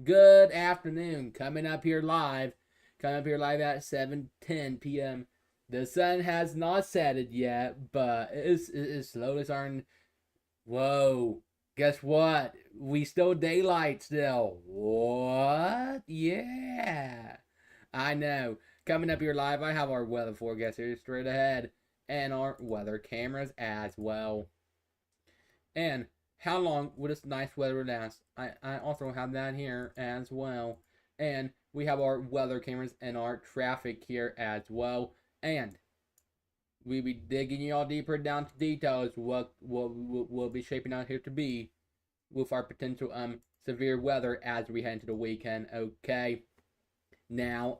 Good afternoon. Coming up here live at 7:10 p.m. The sun has not set it yet, but it's slowly starting. Whoa! Guess what? We still daylight still. What? Yeah. I know. Coming up here live, I have our weather forecast here straight ahead, and our weather cameras as well. And how long will this nice weather last? I also have that here as well. And we have our weather cameras and our traffic here as well. And we be digging y'all deeper down to details what will be shaping out here to be with our potential severe weather as we head into the weekend. Okay. Now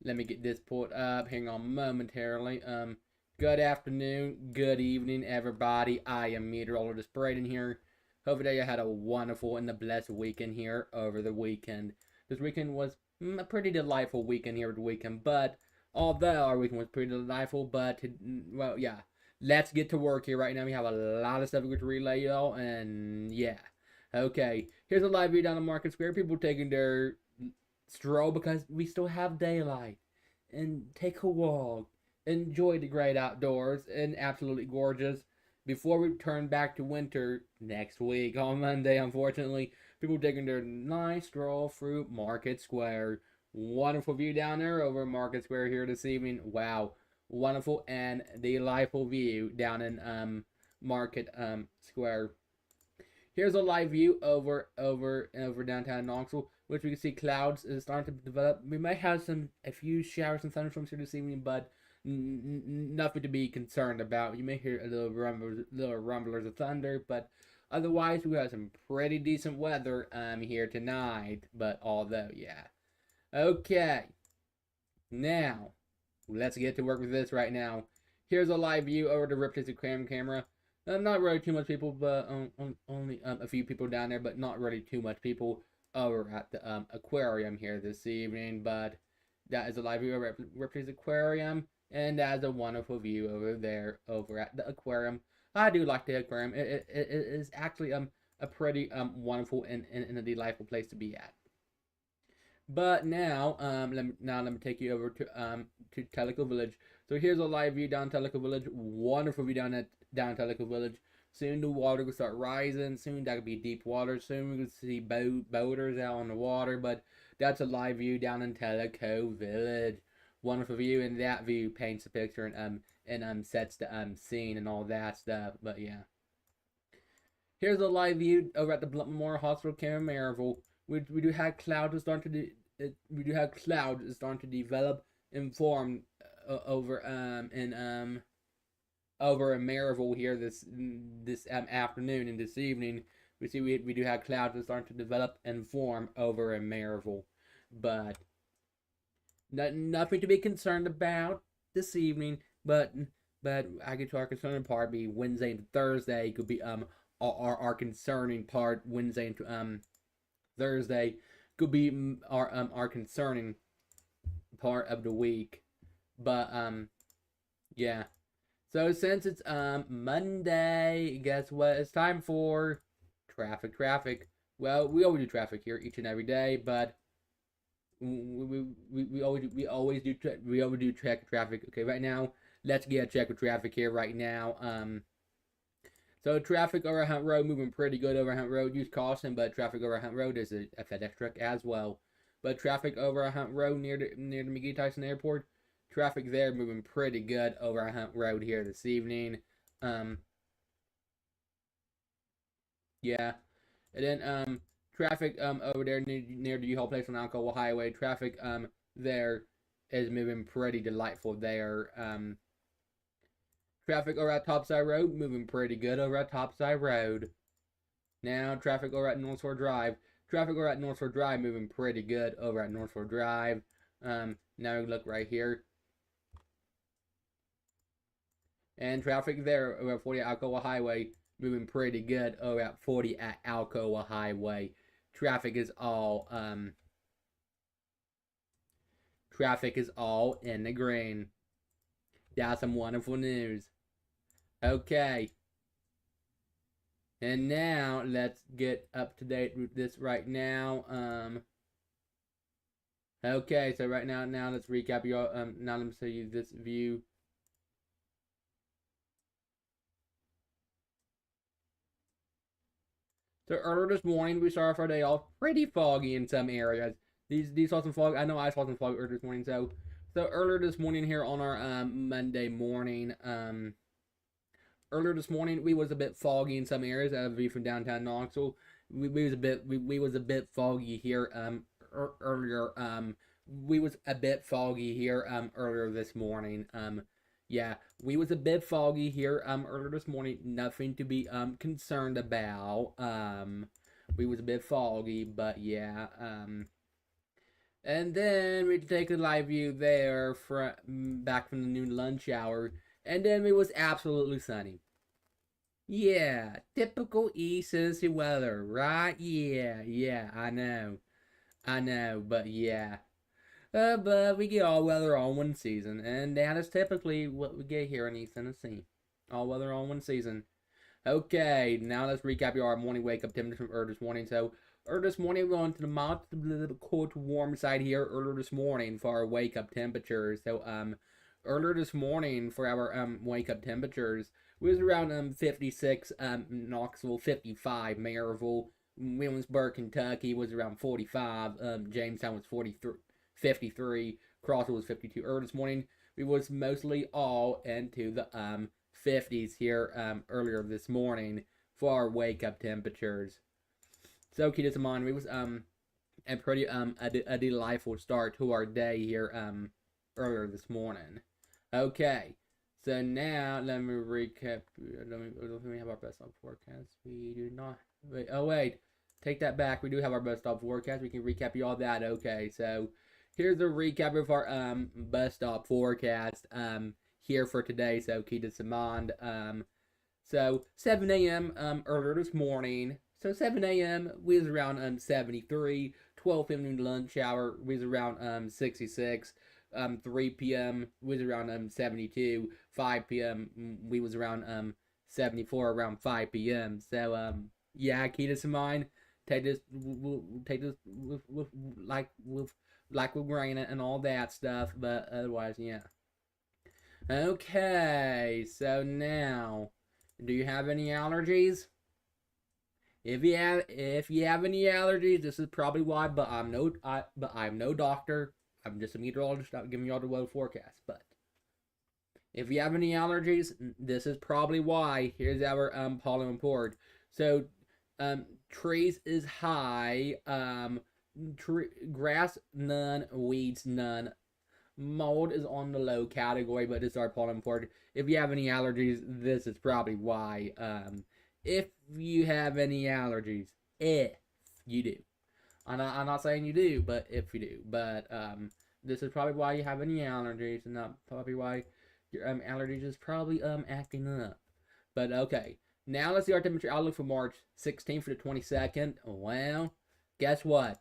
let me get this pulled up. Hang on momentarily. Good afternoon, good evening, everybody. I am meteorologist Braden here. Hopefully you had a wonderful and a blessed weekend here over the weekend. This weekend was a pretty delightful weekend here over the weekend, but although our weekend was pretty delightful, well, yeah. Let's get to work here right now. We have a lot of stuff to relay, y'all, and yeah. Okay, here's a live view down the Market Square. People taking their stroll because we still have daylight. And take a walk. Enjoy the great outdoors and absolutely gorgeous before we turn back to winter next week on Monday. Unfortunately, people taking their nice stroll through Market Square. Wonderful view down there over Market Square here this evening. Wow, wonderful and delightful view down in Market Square. Here's a live view over downtown Knoxville, which we can see clouds is starting to develop. We might have a few showers and thunderstorms here this evening, but nothing to be concerned about. You may hear a little rumblers of thunder, but otherwise we have some pretty decent weather here tonight. But although, yeah, okay. Now let's get to work with this right now. Here's a live view over the Ripley's aquarium camera. Not really too much people, but only a few people down there, but not really too much people over at the aquarium here this evening. But that is a live view over at Ripley's aquarium, and that's a wonderful view over there over at the aquarium. I do like the aquarium. It is actually a pretty wonderful and a delightful place to be at. But now, let me take you over to Tellico Village. So here's a live view down Tellico Village. Wonderful view down Tellico Village. Soon the water will start rising. Soon that could be deep water. Soon we can see boaters out on the water. But that's a live view down in Tellico Village. Wonderful view, and that view paints a picture and sets the scene and all that stuff. But yeah. Here's a live view over at the Blunt Memorial Hospital, Cameron Maryville. We do have clouds starting to develop and form over in Maryville here this afternoon and this evening. We do have clouds that starting to develop and form over in Maryville, but nothing to be concerned about this evening. But I get to our concerning part be Wednesday and Thursday could be our concerning part. Wednesday and Thursday could be our concerning part of the week. But yeah. So since it's Monday, guess what? It's time for traffic. Well, we always do traffic here each and every day, but we always do check traffic. Okay, right now, let's get a check of traffic here right now. So traffic over Hunt Road moving pretty good over Hunt Road. Use caution, but traffic over Hunt Road is a FedEx truck as well. But traffic over Hunt Road near the McGee Tyson Airport, traffic there moving pretty good over Hunt Road here this evening. Yeah, and then traffic over there near the U-Haul place on Alcoa Highway. Traffic there is moving pretty delightful there. Traffic over at Topside Road, moving pretty good over at Topside Road. Now, traffic over at North Shore Drive. Traffic over at North Shore Drive, moving pretty good over at North Shore Drive. Now we look right here. And traffic there over at 40 at Alcoa Highway, moving pretty good over at 40 at Alcoa Highway. Traffic is all in the green. That's some wonderful news. Okay. And now let's get up to date with this right now. Okay, so right now let's recap your now let me show you this view. So earlier this morning we started our day off pretty foggy in some areas. These saw some fog. I know I saw some fog earlier this morning. So earlier this morning here on our Monday morning, earlier this morning we was a bit foggy in some areas. As a view from downtown Knoxville, we was a bit foggy here earlier. We was a bit foggy here earlier this morning. Yeah, we was a bit foggy here earlier this morning. Nothing to be concerned about. We was a bit foggy, but yeah. And then we take a live view there from back from the noon lunch hour, and then it was absolutely sunny. Yeah, typical East Tennessee weather, right? Yeah, I know, but yeah. But we get all weather all one season, and that is typically what we get here in East Tennessee. All weather all one season. Okay, now let's recap our morning wake up temperature from earlier this morning. So, earlier this morning, we're going to the mild to the cold to warm side here earlier this morning for our wake up temperatures. So, earlier this morning for our wake up temperatures, we was around 56, Knoxville, 55, Maryville, Williamsburg, Kentucky was around 45, Jamestown was 43, 53, Crossville was 52. Earlier this morning, we was mostly all into the 50s here earlier this morning for our wake up temperatures. So keep this in mind, we was a pretty a delightful start to our day here earlier this morning. Okay, so now let me recap. Let me have our best of forecast. We do not. Wait, oh wait, take that back. We do have our best of forecast. We can recap you all that. Okay, so here's a recap of our best of forecast here for today. So keep this in mind. So 7 a.m. Earlier this morning. So 7 a.m. we was around 73. 12 p.m. lunch hour we was around 66. 3 p.m. we was around 72. 5 p.m. we was around 74 around 5 p.m. So yeah, keep this in mind. Take this with grain and all that stuff, but otherwise, yeah. Okay, so now, do you have any allergies? If you have any allergies, this is probably why. But I'm no doctor. I'm just a meteorologist. I'm giving you all the weather forecast. But if you have any allergies, this is probably why. Here's our pollen report. So, trees is high. Grass none, weeds none. Mold is on the low category, but it's our pollen report. If you have any allergies, this is probably why. If you have any allergies, if you do, I'm not saying you do, but if you do, but this is probably why you have any allergies, and not probably why your allergies is probably acting up. But okay, now let's see our temperature outlook for March 16th for the 22nd. Well, guess what?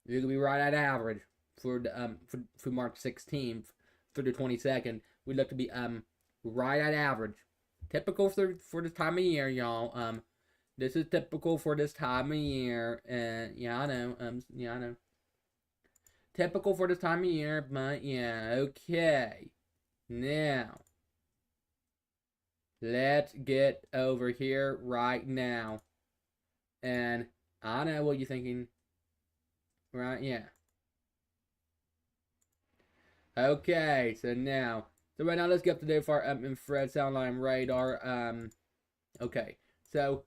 You're gonna be right at average for the for March 16th through the 22nd. We look to be right at average. Typical for this time of year, y'all. This is typical for this time of year, and yeah, I know. Typical for this time of year, but yeah, okay. Now, let's get over here right now, and I know what you're thinking, right? Yeah. Okay, so right now let's get up to date for our infrared sound line radar. Okay, so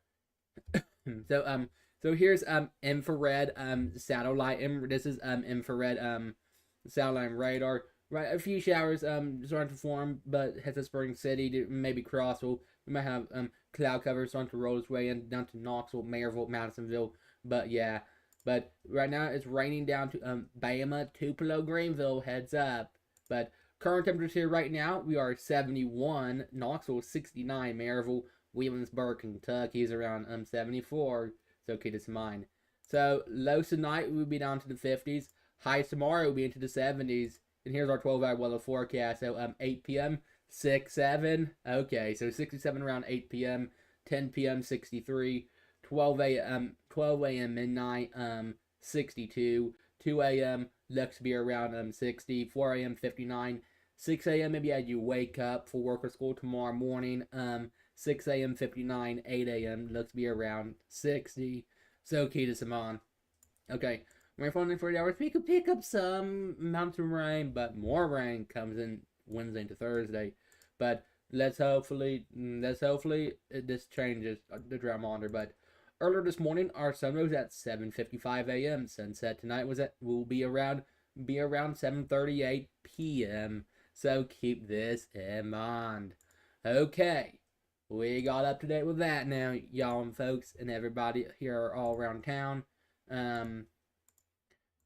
so here's infrared satellite. This is infrared satellite radar. Right, a few showers starting to form, but heads to Spring City, maybe Crossville. We might have cloud cover starting to roll its way in down to Knoxville, Maryville, Madisonville. But yeah, but right now it's raining down to Bama, Tupelo, Greenville. Heads up. But current temperatures here right now, we are 71. Knoxville 69. Maryville, Williamsburg, Kentucky is around 74. So keep this in mind. So lows tonight will be down to the 50s. Highs tomorrow will be into the 70s. And here's our 12-hour weather forecast. So 8 p.m. 67. Okay, so 67 around 8 p.m. 10 p.m. 63. 12 a.m. midnight, 62. 2 a.m. looks to be around 60. 4 a.m. 59. 6 a.m. maybe as you wake up for work or school tomorrow morning, 6 a.m. 59. 8 a.m. looks to be around 60. So key to Saman. Okay, rain for only 40 hours. We could pick up some mountain rain, but more rain comes in Wednesday to Thursday. But let's hopefully this changes the drymometer. But earlier this morning, our sun rose at 7:55 a.m. Sunset tonight will be around 7:38 p.m. So keep this in mind. Okay, we got up to date with that now, y'all and folks, and everybody here all around town.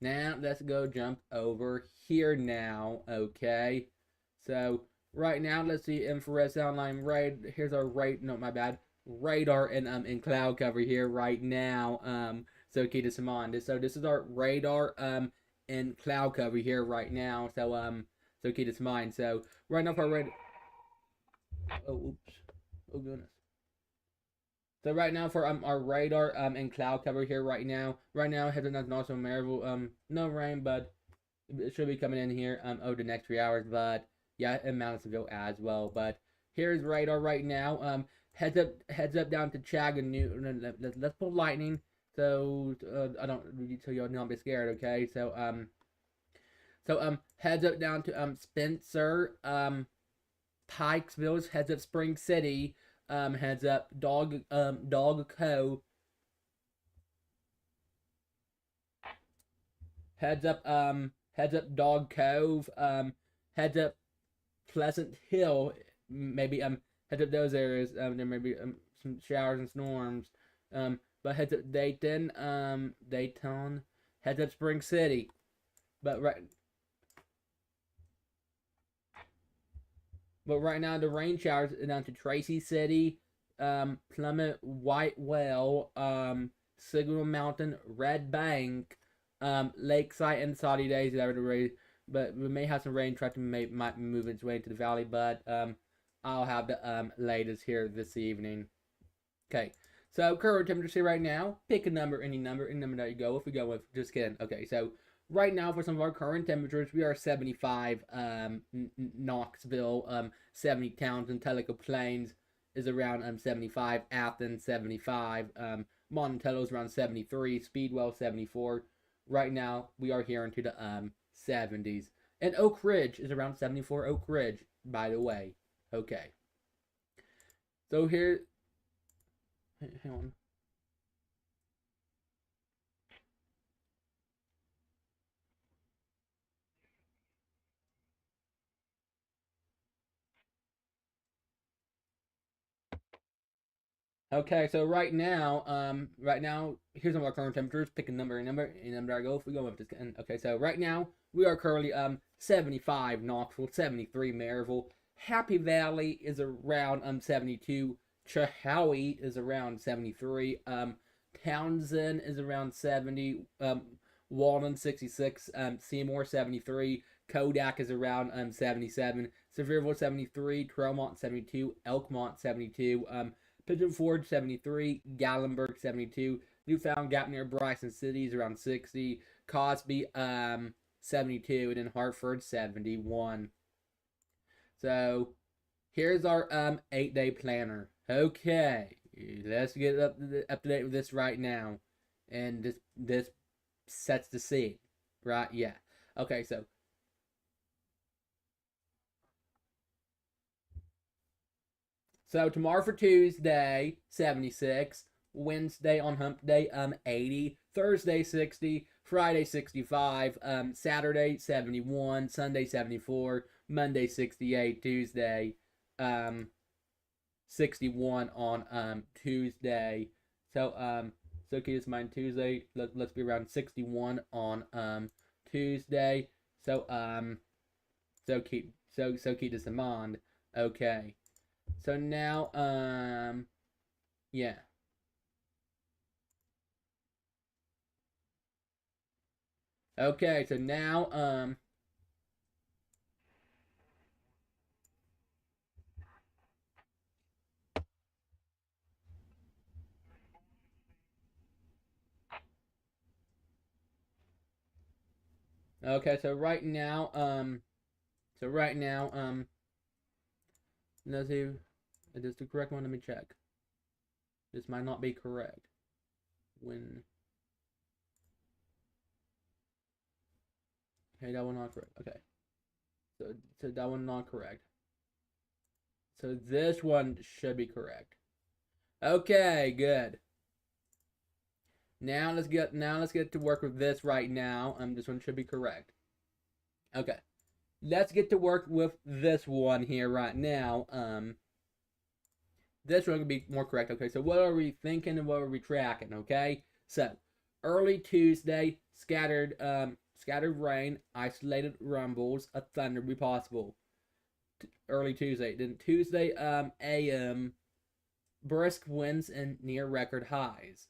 Now let's go jump over here now. Okay, so right now let's see infrared sound line radar. Here's our radar and in cloud cover here right now. So keep this in mind. So this is our radar in cloud cover here right now. So keep this in mind. So right now for our radar. Oh, oops. Oh goodness. So right now for our radar and cloud cover here right now. Right now heading up Knoxville, Maryville. No rain, but it should be coming in here over the next 3 hours. But yeah, in Madisonville as well. But here's radar right now. Heads up down to Chattanooga. Let's pull lightning. So I don't so y'all not be scared. Okay. So heads up down to Spencer. Pikesville. Heads up Spring City. Heads up Dog Co. Heads up Dog Cove. Heads up Pleasant Hill. Maybe heads up those areas. There may be some showers and storms. But heads up Dayton. Heads up Spring City. But right now, the rain showers are down to Tracy City, Plymouth, White Well, Signal Mountain, Red Bank, Lakeside, and Saudi Days. But we may have some rain try to might move its way into the valley. But I'll have the latest here this evening. Okay, so current temperature right now. Pick a number, any number that you go. If we go with, just kidding. Okay, so right now for some of our current temperatures, we are 75 Knoxville, 70 Townsend, Tellico Plains is around 75, Athens 75, Monticello is around 73, Speedwell 74. Right now we are here into the 70s, and Oak Ridge is around 74. Oak Ridge, by the way. Okay, so here, hang on. Okay, so right now, here's some of our current temperatures. Pick a number, any number I go. If we go with this, okay, so right now we are currently 75 Knoxville, 73 Maryville. Happy Valley is around 72. Chilhowie is around 73. Townsend is around 70. Walden 66. Seymour 73. Kodak is around 77. Sevierville 73. Tremont 72. Elkmont 72. Pigeon Forge 73, Gatlinburg 72, Newfound Gap near Bryson City is around 60, Cosby 72, and then Hartford 71. So here's our 8-day planner. Okay, let's get up to date with this right now, and this sets the scene, right? Yeah. Okay, so tomorrow for Tuesday, 76. Wednesday on hump day, 80. Thursday, 60. Friday, 65. Saturday, 71. Sunday, 74. Monday, 68. Tuesday, 61 on Tuesday. So keep this in mind. Tuesday, let's be around 61 on Tuesday. So keep this in mind. Okay. So now, yeah. Okay, so now, Okay, so right now, let's see, is this the correct one? Let me check. This might not be correct. When, okay, that one not correct. Okay, so that one not correct. So this one should be correct. Okay, good. Now let's get to work with this right now. This one should be correct. Okay. Let's get to work with this one here right now. This one could be more correct. Okay, so what are we thinking and what are we tracking? Okay, so early Tuesday, scattered rain, isolated rumbles, a thunder be possible. Early Tuesday, then Tuesday, AM, brisk winds and near record highs.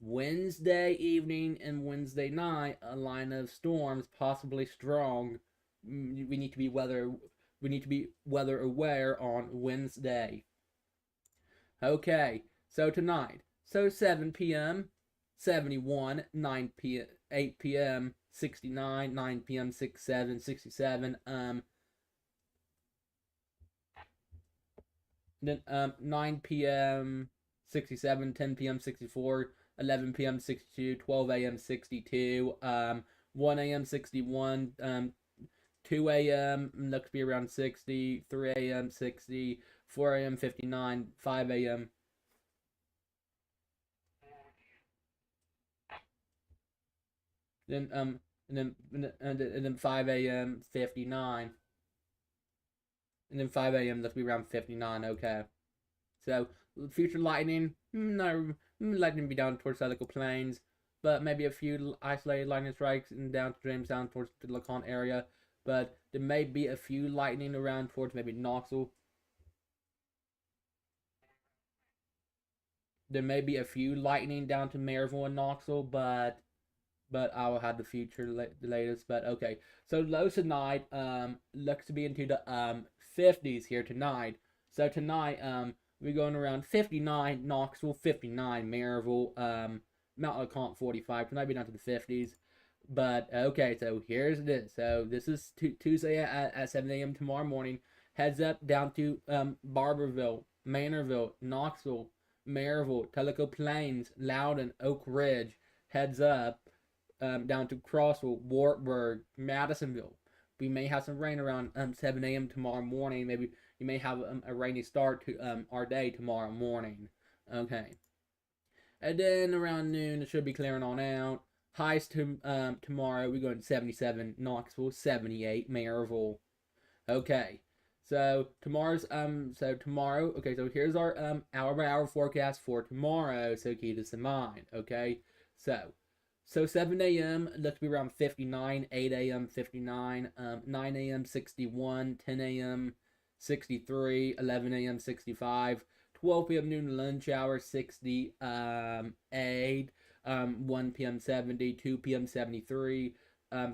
Wednesday evening and Wednesday night, a line of storms, possibly strong. We need to be weather aware on Wednesday. Okay, so tonight, so 7 p.m. 71, 9 p.m. 8 p.m. 69, 9 p.m. 67, 67. Then 9 p.m. 67, 10 p.m. 64, 11 p.m. 62, 12 a.m. 62, 1 a.m. 61, 2 a.m. looks to be around 60, 3 a.m. 60, 4 a.m. 59, 5 a.m. Then and then 5 a.m. 59, and then 5 a.m. looks to be around 59. Okay, so future lightning, no, lightning be down towards Silico Plains, but maybe a few isolated lightning strikes and down to Jamestown towards the Lacan area. But there may be a few lightning around towards maybe Knoxville. There may be a few lightning down to Maryville and Knoxville, but I will have the future the latest. But okay, so lows tonight looks to be into the 50s here tonight. So tonight we're going around 59 Knoxville, 59 Maryville, Mount LeConte 45. Tonight be down to the 50s. But okay, so here's this. So this is Tuesday at 7 a.m. tomorrow morning. Heads up down to Barberville, Manorville, Knoxville, Maryville, Tellico Plains, Loudon, Oak Ridge. Heads up down to Crossville, Wartburg, Madisonville. We may have some rain around 7 a.m. tomorrow morning. Maybe you may have a rainy start to our day tomorrow morning. Okay. And then around noon, it should be clearing on out. Highs to tomorrow, we're going 77 Knoxville, 78 Maryville. Okay. So tomorrow, okay, so here's our hour by hour forecast for tomorrow, so keep this in mind, okay? So 7 a.m. looks to be around 59, 8 a.m. 59, 9 a.m. 61, 10 a.m. 63, 11 a.m. 65, 12 p.m. noon lunch hour 68, 1 p.m. 70, 2 p.m. 73,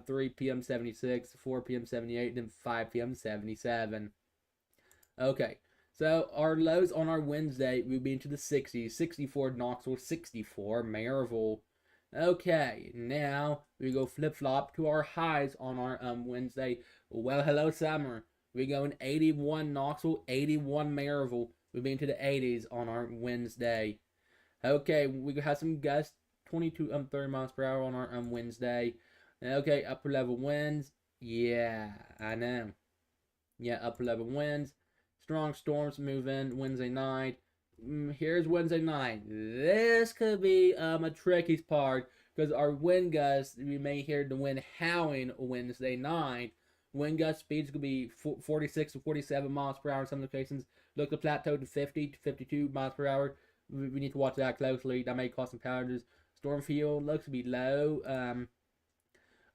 3 p.m. 76, 4 p.m. 78, then 5 p.m. 77. Okay, so our lows on our Wednesday will be into the 60s, 64 Knoxville, 64 Maryville. Okay, now we go flip-flop to our highs on our Wednesday. Well, hello, summer. We're going 81 Knoxville, 81 Maryville. We'll be into the 80s on our Wednesday. Okay, we have some gusts, 22 30 miles per hour on our Wednesday. Okay, upper level winds. Yeah, I know. Yeah, upper level winds. Strong storms move in Wednesday night. Here's Wednesday night. This could be a tricky part because our wind gusts, we may hear the wind howling Wednesday night. Wind gust speeds could be 46 to 47 miles per hour in some locations. Look to plateau to 50 to 52 miles per hour. We need to watch that closely. That may cause some powers. Storm field looks to be low.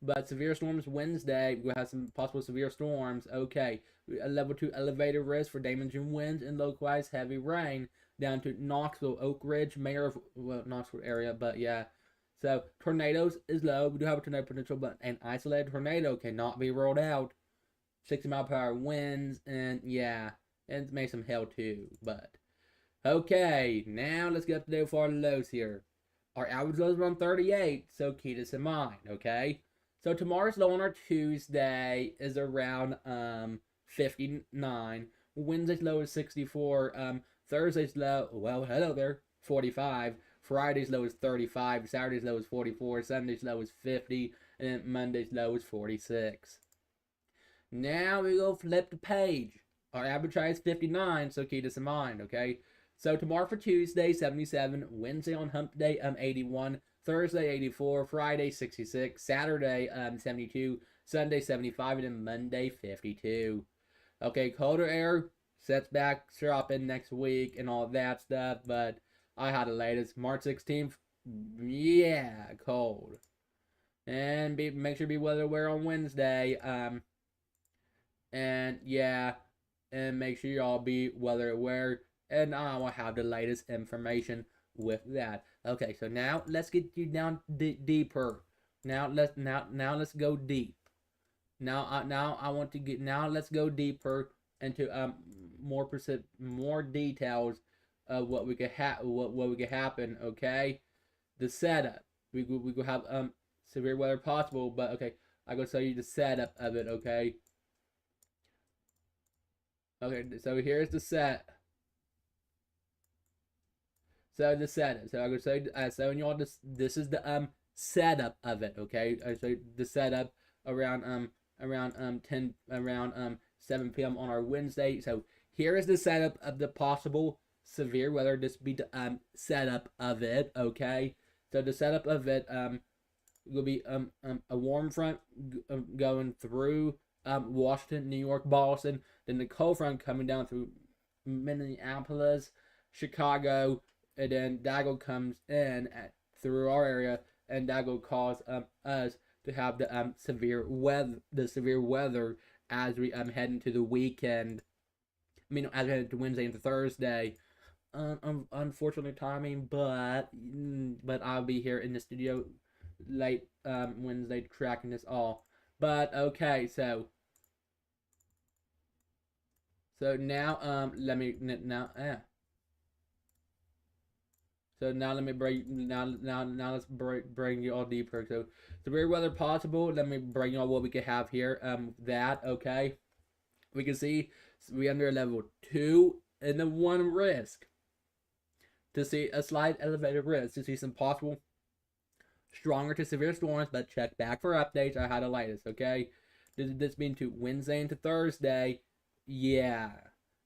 But severe storms Wednesday, we'll have some possible severe storms. Okay, a level 2 elevated risk for damaging winds and localized heavy rain down to Knoxville, Oak Ridge, Knoxville area. But yeah, so tornadoes is low. We do have a tornado potential, but an isolated tornado cannot be ruled out. 60 mile per hour winds, and yeah, and maybe some hail too. But okay, now let's get up to date for our lows here. Our average lows are on 38, so keep this in mind. Okay. So tomorrow's low on our Tuesday is around 59. Wednesday's low is 64. Thursday's low, well, hello there, 45. Friday's low is 35. Saturday's low is 44. Sunday's low is 50. And then Monday's low is 46. Now we go flip the page. Our average high is 59, so keep this in mind, okay? So tomorrow for Tuesday, 77. Wednesday on hump day, 81. Thursday, 84. Friday, 66. Saturday, 72. Sunday, 75. And then Monday, 52. Okay, colder air sets back dropping next week and all that stuff, but I had the latest. March 16th, yeah, cold. And make sure to be weather aware on Wednesday. And yeah, and make sure y'all be weather aware. And I will have the latest information with that. Okay, so now let's get you down deeper. Now let's go deep. Now I want to get let's go deeper into more details of what we could happen. Okay, the setup. We could have severe weather possible, but okay, I go show you the setup of it. Okay. Okay, so here's the set. So the setup. So I go say showing y'all this is the setup of it. Okay, so the setup around 7 p.m. on our Wednesday. So here is the setup of the possible severe weather. This be the setup of it. Okay, so the setup of it will be a warm front going through Washington, New York, Boston. Then the cold front coming down through Minneapolis, Chicago, and then Dago comes in through our area, and Dago cause us to have the severe weather as we head into the weekend. I mean, as we head into Wednesday into Thursday. Unfortunately timing, but I'll be here in the studio late Wednesday tracking this all. But okay, so now let me So now let me let's bring you all deeper. So severe weather possible. Let me bring you all what we could have here. That okay. We can see we under level 2 and the 1 risk. To see a slight elevated risk. To see some possible stronger to severe storms, but check back for updates. I had the latest. Okay. This means to Wednesday into Thursday. Yeah,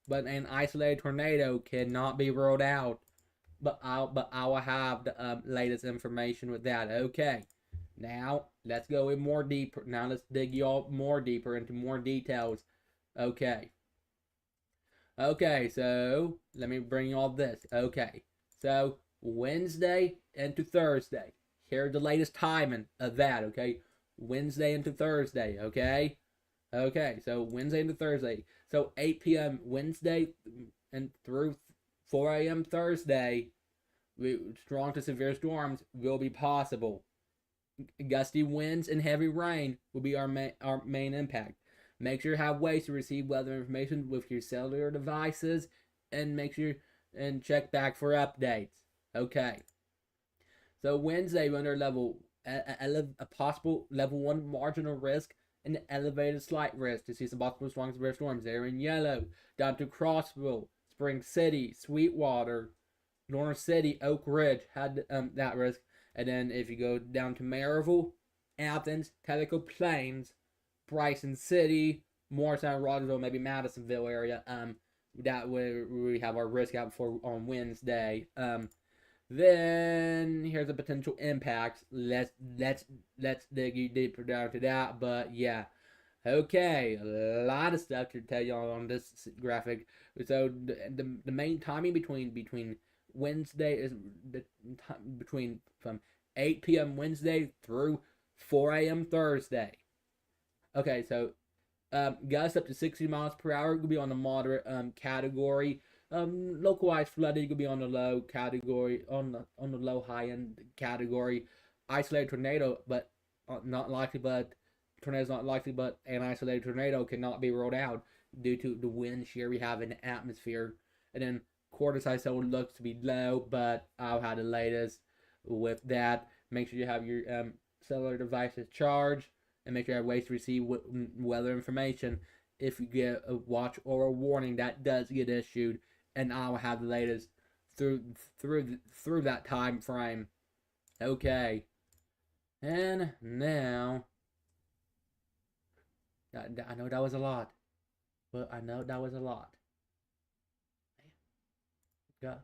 but an isolated tornado cannot be ruled out. But I will have the latest information with that. Okay, now let's go in more deeper. Now let's dig y'all more deeper into more details. Okay. Okay, so let me bring you all this. Okay, so Wednesday into Thursday. Here's the latest timing of that. Okay, Wednesday into Thursday. Okay. Okay, so Wednesday into Thursday. So 8 p.m. Wednesday and through 4 a.m. Thursday, strong to severe storms will be possible. Gusty winds and heavy rain will be our main impact. Make sure you have ways to receive weather information with your cellular devices, and make sure and check back for updates. Okay. So Wednesday, we're under a possible level 1 marginal risk and elevated slight risk to see some possible strong severe storms there in yellow. Down to Crossville, Spring City, Sweetwater, North City, Oak Ridge had that risk. And then if you go down to Maryville, Athens, Tellico Plains, Bryson City, Morristown, Rogersville, maybe Madisonville area, that way we have our risk out for on Wednesday. Then here's the potential impacts. Let's dig deeper down to that. But yeah, okay, a lot of stuff to tell y'all on this graphic. So the main timing between Wednesday is from 8 p.m. Wednesday through 4 a.m. Thursday. Okay, so gusts up to 60 miles per hour could be on the moderate category. Localized flooding could be on the low category, on the low high end category. Isolated tornado, but not likely. But tornado's not likely, but an isolated tornado cannot be ruled out due to the wind shear we have in the atmosphere. And then quarter size cell looks to be low, but I'll have the latest with that. Make sure you have your cellular devices charged. and make sure I ways to receive weather information if you get a watch or a warning that does get issued, and I will have the latest through that time frame. Okay, and now I know that was a lot, but I know that was a lot. God,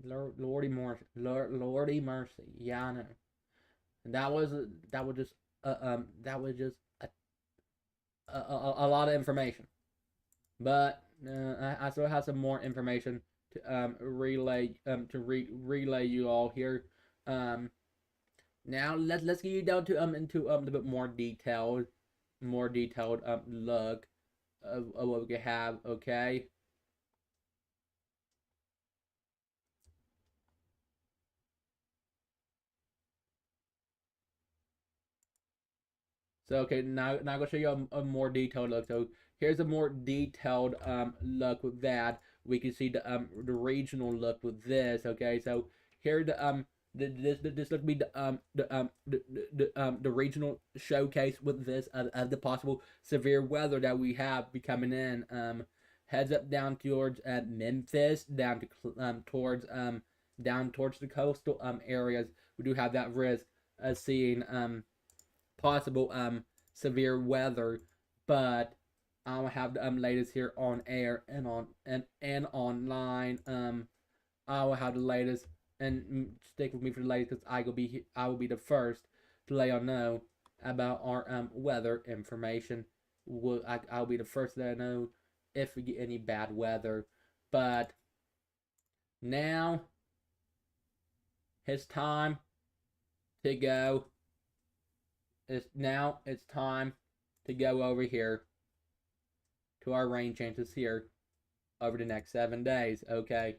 Lordy mercy, Lordy mercy. Yeah, I know. And that was just that was just a lot of information. But I still have some more information to relay you all here. Now let's get you down to into a bit more detailed look of what we can have. Okay. So okay, now I'm gonna show you a more detailed look. So here's a more detailed look with that. We can see the regional look with this. Okay, so here this look be the regional showcase with this of the possible severe weather that we have be coming in. Heads up down towards Memphis, down to towards the coastal areas. We do have that risk of seeing possible severe weather, but I'll have the latest here on air and online. I will have the latest, and stick with me for the latest because I will be the first to let y'all know about our weather information. I'll be the first to let you know if we get any bad weather. But now it's time to go. It's time to go over here to our rain chances here over the next 7 days. Okay.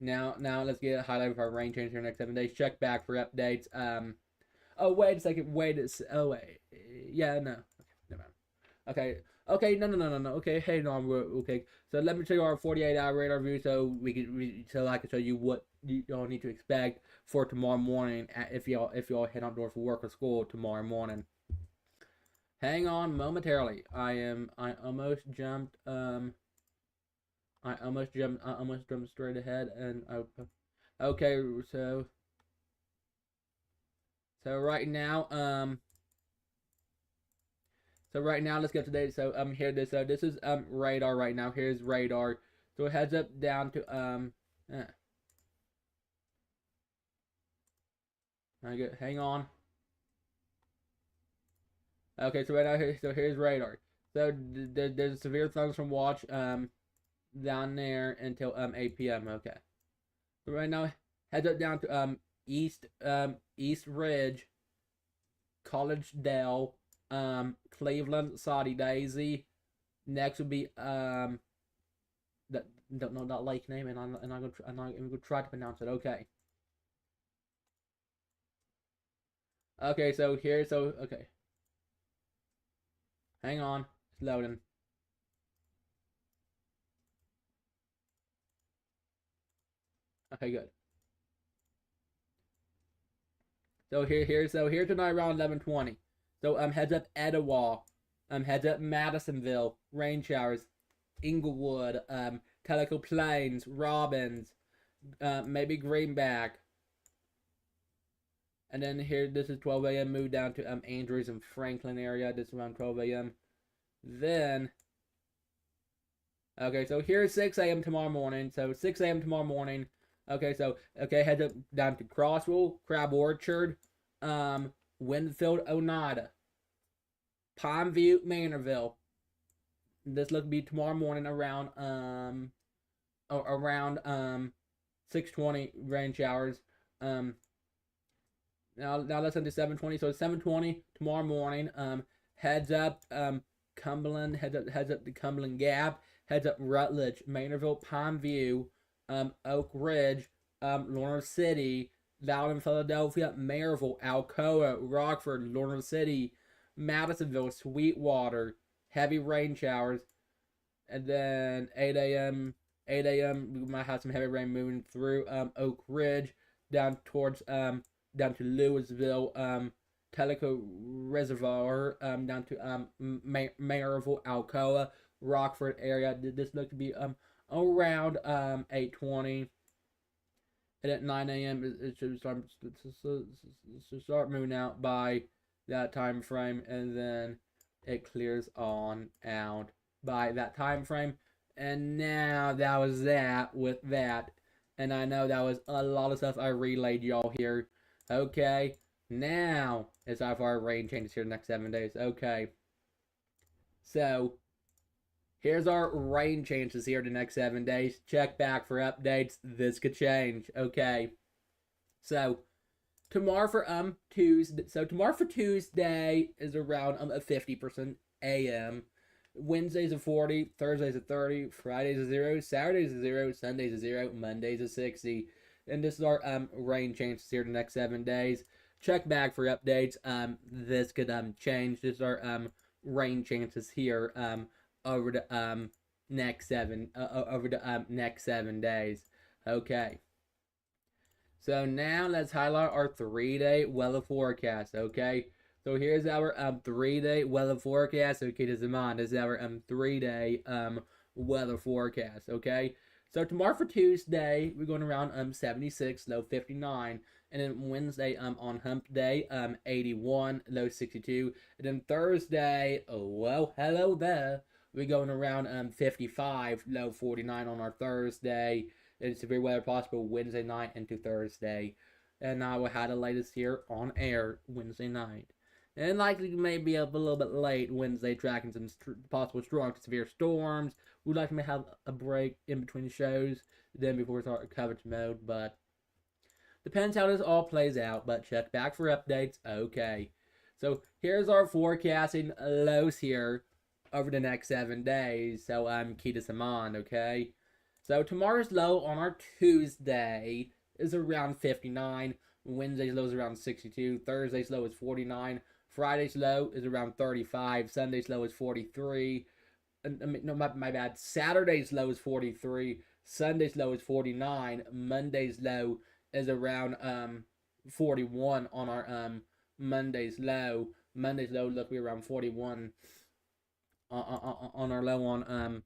Now let's get a highlight of our rain changes for the next 7 days. Check back for updates. Oh wait a second. Oh wait. Yeah, no. Okay, never mind. Okay. No. Okay, hey, no. Okay. So let me show you our 48-hour radar view, so I can show you what you all need to expect for tomorrow morning if y'all head out door for work or school tomorrow morning. Hang on momentarily. I almost jumped straight ahead and okay, so right now let's get to date. So here this is radar right now. Here's radar. So it heads up down to hang on. Okay, so right now here's radar. So there's a severe thunderstorm watch down there until 8 p.m. Okay. So right now heads up down to East Ridge, College Dale, Cleveland, Saudi Daisy. Next would be don't know that lake name, and I'm gonna try to pronounce it. Okay. Okay, so okay. Hang on, it's loading. Okay, good. So here tonight around 11:20. So heads up Etowah, heads up Madisonville, rain showers, Inglewood, Tellico Plains, Robbins, maybe Greenback. And then here, this is 12 a.m. Move down to Andrews and Franklin area. This is around 12 a.m. Then, okay, so here's 6 a.m. tomorrow morning. So 6 a.m. tomorrow morning. Okay, so head up down to Crossville, Crab Orchard, Winfield, Oneida, Pineview, Manorville. This look be tomorrow morning around 6:20 rain showers. Now let's into 7:20. So 7:20 tomorrow morning. Heads up Cumberland. Heads up to Cumberland Gap. Heads up Rutledge, Manorville, Pineview, Oak Ridge, Lorna City, Loudon, Philadelphia, Maryville, Alcoa, Rockford, Lorna City, Madisonville, Sweetwater. Heavy rain showers, and then 8 a.m. we might have some heavy rain moving through Oak Ridge down towards down to Louisville, Tellico Reservoir, down to Maryville, Alcoa, Rockford area. This looked to be around 8:20, and at 9 a.m. it should start moving out by that time frame, and then it clears on out by that time frame. And now that was that with that. And I know that was a lot of stuff I relayed y'all here. Okay. Now it's time for our rain changes here the next 7 days. Okay. So here's our rain changes here the next 7 days. Check back for updates. This could change. Okay. So tomorrow for Tuesday. So tomorrow for Tuesday is around a 50% AM. Wednesday's a 40, Thursday's a 30, Friday's a 0, Saturday's a 0, Sunday's a 0, Monday's a 60. And this is our rain changes here the next 7 days. Check back for updates. This could change. This is our rain chances here over the next 7 days. Okay. So now let's highlight our 3-day weather forecast. Okay. So here's our 3-day weather forecast. So keep this in mind. This is our 3-day weather forecast. Okay. So tomorrow for Tuesday, we're going around 76, low 59. And then Wednesday on hump day, 81, low 62. And then Thursday, oh well, hello there. We're going around 55, low 49 on our Thursday. And severe weather possible Wednesday night into Thursday. And I will have the latest here on air Wednesday night. And likely maybe a little bit late Wednesday, tracking some possible strong to severe storms. We'd like to have a break in between the shows, then before we start coverage mode, but depends how this all plays out. But check back for updates. Okay. So here's our forecasting lows here over the next 7 days. So keep this in mind, okay? So tomorrow's low on our Tuesday is around 59. Wednesday's low is around 62. Thursday's low is 49. Friday's low is around 35. Sunday's low is 43. No, my bad. Saturday's low is 43. Sunday's low is 49. Monday's low is around 41 on our Monday's low. Monday's low look be around 41 on our low on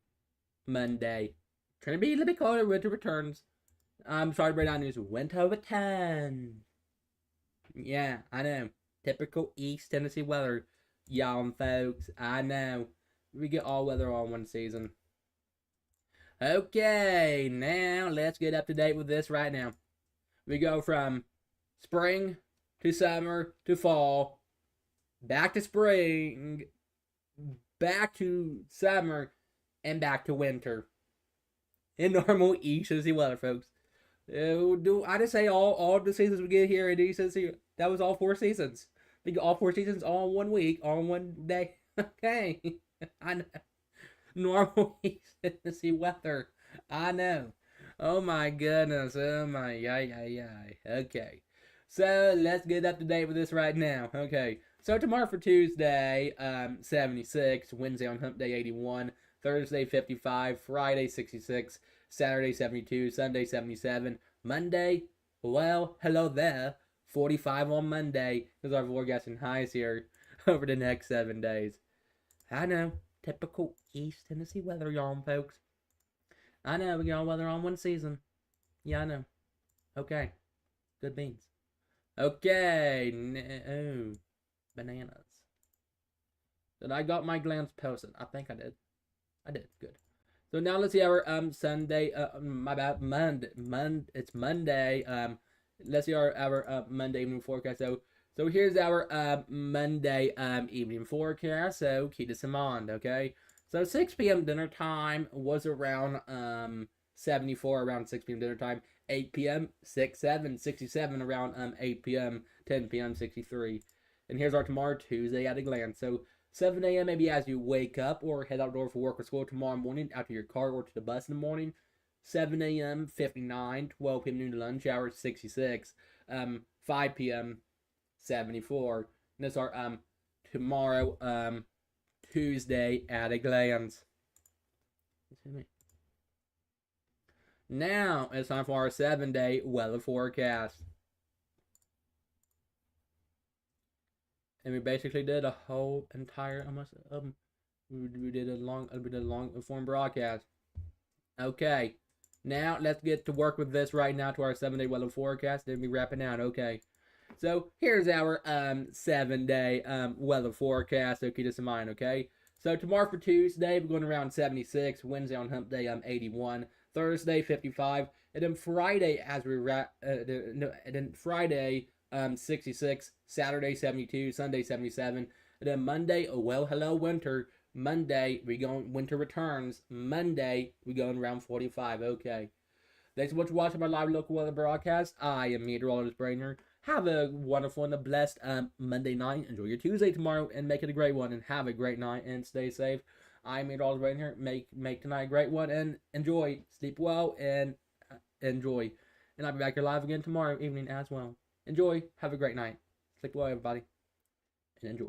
Monday. Trying to be a little bit colder. Winter returns. I'm sorry to break down news. Winter returns. Yeah, I know. Typical East Tennessee weather, y'all folks. I know. We get all weather all one season. Okay, now let's get up to date with this right now. We go from spring to summer to fall, back to spring, back to summer, and back to winter. In normal East Tennessee weather, folks. I just say all the seasons we get here in East Tennessee? That was all 4 seasons. We get all 4 seasons all in 1 week, all in 1 day. Okay. I know. Normal East Tennessee weather. I know. Oh my goodness. Oh my yay. Okay. So let's get up to date with this right now. Okay. So tomorrow for Tuesday, 76. Wednesday on hump day, 81. Thursday, 55. Friday, 66. Saturday, 72. Sunday, 77. Monday, well, hello there. 45 on Monday. Because our forecasting highs here over the next 7 days. I know. Typical East Tennessee weather, y'all folks. I know, we get all weather on 1 season. Yeah, I know. Okay. Good beans. Okay. Oh. Bananas. Did I got my glance posted? I think I did. I did. Good. So now let's see our Sunday. My bad. It's Monday. Let's see our Monday evening forecast. So here's our Monday evening forecast. So keep this in mind, okay? So 6 p.m. dinner time was around 74 around 6 p.m. dinner time. 8 p.m. 67 around 8 p.m. 10 p.m. 63. And here's our tomorrow Tuesday at a glance. So 7 a.m. maybe as you wake up or head outdoor for work or school tomorrow morning after your car or to the bus in the morning. 7 a.m. 59, 12 p.m. noon to lunch hour 66, 5 p.m. 74. And that's our tomorrow Tuesday at a glance. Now it's time for our 7-day weather forecast. and we basically did a whole entire almost we did a long form broadcast. Okay, now let's get to work with this right now to our 7-day weather forecast. Then we wrapping out. Okay, so here's our 7-day weather forecast. So keep this in mind. Okay, so tomorrow for Tuesday we're going around 76. Wednesday on Hump Day 81. Thursday 55, and then Friday as we wrap. And then Friday 66. Saturday 72. Sunday 77. And then Monday, oh well, hello winter. Monday, we going winter returns. Monday, we going around 45. Okay. Thanks so much for watching my live local weather broadcast. I am meteorologist Brainer. Have a wonderful and a blessed Monday night. Enjoy your Tuesday tomorrow and make it a great one. And have a great night and stay safe. I'm meteorologist Brainer. Make tonight a great one and enjoy. Sleep well and enjoy. And I'll be back here live again tomorrow evening as well. Enjoy. Have a great night. Sleep well, everybody. And enjoy.